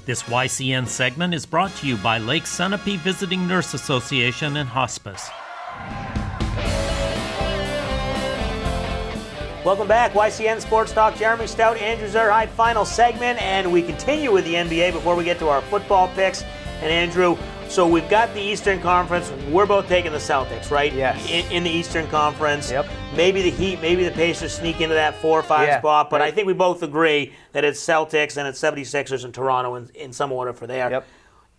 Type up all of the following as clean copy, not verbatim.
This YCN segment is brought to you by Lake Sunapee Visiting Nurse Association and Hospice. Welcome back, YCN Sports Talk. Jeremy Stout, Andrew Zerhide, final segment, and we continue with the NBA before we get to our football picks. And Andrew, so we've got the Eastern Conference. We're both taking the Celtics, right? Yes. In the Eastern Conference. Yep. Maybe the Heat, maybe the Pacers sneak into that 4 or 5 spot, but I think we both agree that it's Celtics and it's 76ers and Toronto in some order for there. Yep.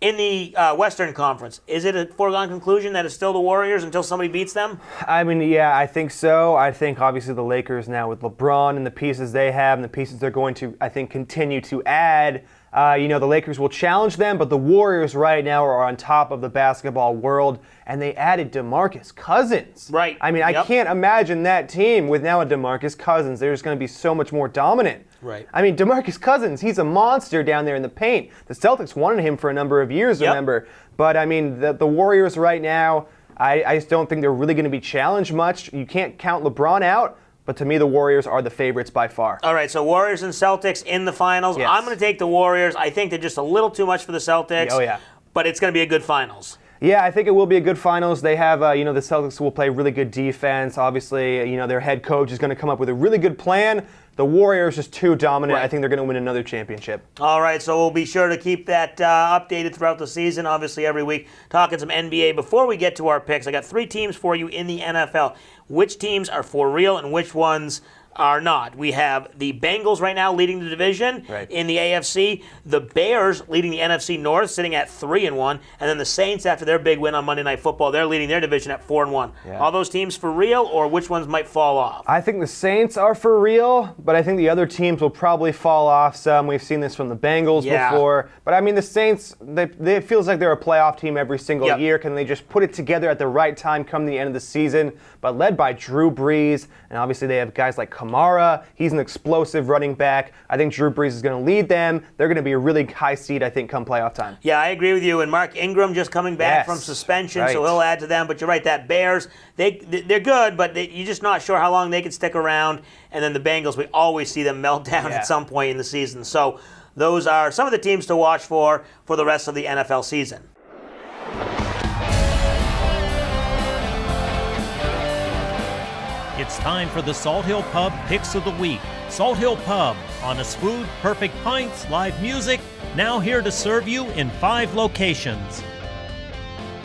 In the Western Conference, is it a foregone conclusion that it's still the Warriors until somebody beats them? I mean, yeah, I think so. I think obviously the Lakers now with LeBron and the pieces they have and the pieces they're going to, I think, continue to add. The Lakers will challenge them, but the Warriors right now are on top of the basketball world, and they added DeMarcus Cousins. Right. I mean, I can't imagine that team with now a DeMarcus Cousins. They're just going to be so much more dominant. Right. I mean, DeMarcus Cousins, he's a monster down there in the paint. The Celtics wanted him for a number of years, remember? But, I mean, the Warriors right now, I just don't think they're really going to be challenged much. You can't count LeBron out. But to me, the Warriors are the favorites by far. All right, so Warriors and Celtics in the finals. Yes. I'm going to take the Warriors. I think they're just a little too much for the Celtics. Oh, yeah. But it's going to be a good finals. Yeah, I think it will be a good finals. They have, the Celtics will play really good defense. Obviously, their head coach is going to come up with a really good plan. The Warriors just too dominant. Right. I think they're going to win another championship. All right, so we'll be sure to keep that updated throughout the season, obviously every week, talking some NBA. Before we get to our picks, I got 3 teams for you in the NFL. Which teams are for real and which ones are not? We have the Bengals right now leading the division in the AFC. The Bears leading the NFC North, sitting at 3-1, and then the Saints, after their big win on Monday Night Football, they're leading their division at 4-1. Yeah. Are those teams for real, or which ones might fall off? I think the Saints are for real, but I think the other teams will probably fall off some. We've seen this from the Bengals before. But I mean, the Saints, it feels like they're a playoff team every single year. Can they just put it together at the right time come the end of the season? But led by Drew Brees, and obviously they have guys like Kamara. He's an explosive running back. I think Drew Brees is going to lead them. They're going to be a really high seed, I think, come playoff time. Yeah, I agree with you. And Mark Ingram just coming back from suspension, so he'll add to them. But you're right, that Bears, they're good, but you're just not sure how long they can stick around. And then the Bengals, we always see them melt down at some point in the season. So those are some of the teams to watch for the rest of the NFL season. It's time for the Salt Hill Pub Picks of the Week. Salt Hill Pub, honest food, perfect pints, live music, now here to serve you in 5 locations.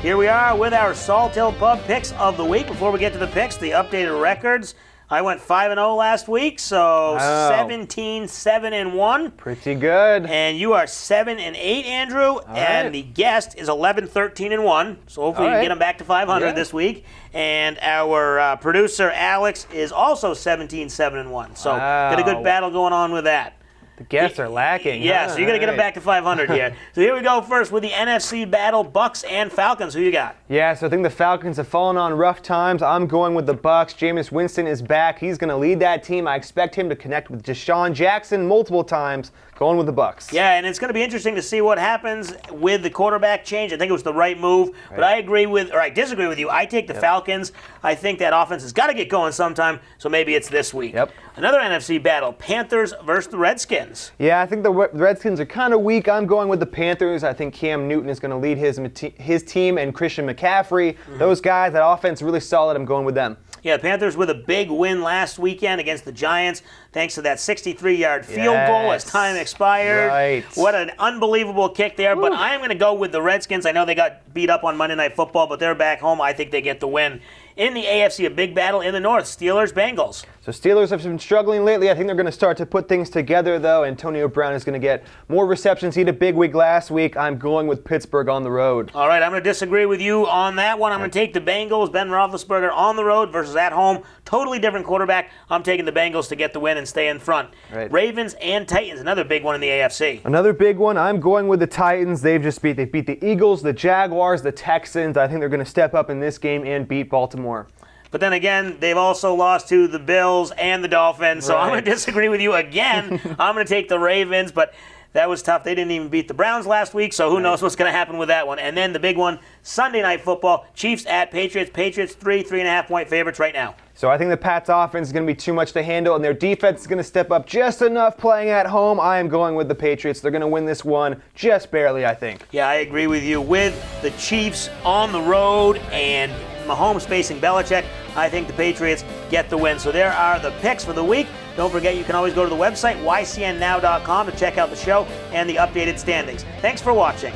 Here we are with our Salt Hill Pub Picks of the Week. Before we get to the picks, the updated records. I went 5-0 last week, so 17-7-1. Pretty good. And you are 7-8, Andrew. And the guest is 11-13-1. So hopefully you can get him back to 500 this week. And our producer Alex is also 17-7-1. So got a good battle going on with that. The guests are lacking. Yeah, so you're going to get them back to 500 here. So here we go first with the NFC battle, Bucks and Falcons. Who you got? Yeah, so I think the Falcons have fallen on rough times. I'm going with the Bucks. Jameis Winston is back. He's going to lead that team. I expect him to connect with Deshaun Jackson multiple times. Going with the Bucks. Yeah, and it's going to be interesting to see what happens with the quarterback change. I think it was the right move, but I disagree with you. I take the Falcons. I think that offense has got to get going sometime, so maybe it's this week. Another NFC battle, Panthers versus the Redskins. Yeah, I think the Redskins are kind of weak. I'm going with the Panthers. I think Cam Newton is going to lead his team and Christian McCaffrey. Those guys, that offense really solid. I'm going with them. Yeah, the Panthers with a big win last weekend against the Giants, thanks to that 63-yard field goal as time expired. What an unbelievable kick there. But I am going to go with the Redskins. I know they got beat up on Monday Night Football, but they're back home. I think they get the win. In the AFC, a big battle in the North, Steelers-Bengals. So Steelers have been struggling lately. I think they're going to start to put things together, though. Antonio Brown is going to get more receptions. He had a big week last week. I'm going with Pittsburgh on the road. All right, I'm going to disagree with you on that one. I'm going to take the Bengals, Ben Roethlisberger on the road versus at home. Totally different quarterback. I'm taking the Bengals to get the win and stay in front. Ravens and Titans, another big one in the AFC. Another big one. I'm going with the Titans. They beat the Eagles, the Jaguars, the Texans. I think they're going to step up in this game and beat Baltimore. But then again, they've also lost to the Bills and the Dolphins, so I'm going to disagree with you again. I'm going to take the Ravens, but that was tough. They didn't even beat the Browns last week, so who knows what's going to happen with that one. And then the big one, Sunday Night Football, Chiefs at Patriots. Patriots 3.5 point favorites right now. So I think the Pats offense is going to be too much to handle, and their defense is going to step up just enough playing at home. I am going with the Patriots. They're going to win this one just barely, I think. Yeah, I agree with you. With the Chiefs on the road and Mahomes facing Belichick, I think the Patriots get the win. So there are the picks for the week. Don't forget, you can always go to the website, ycnnow.com, to check out the show and the updated standings. Thanks for watching.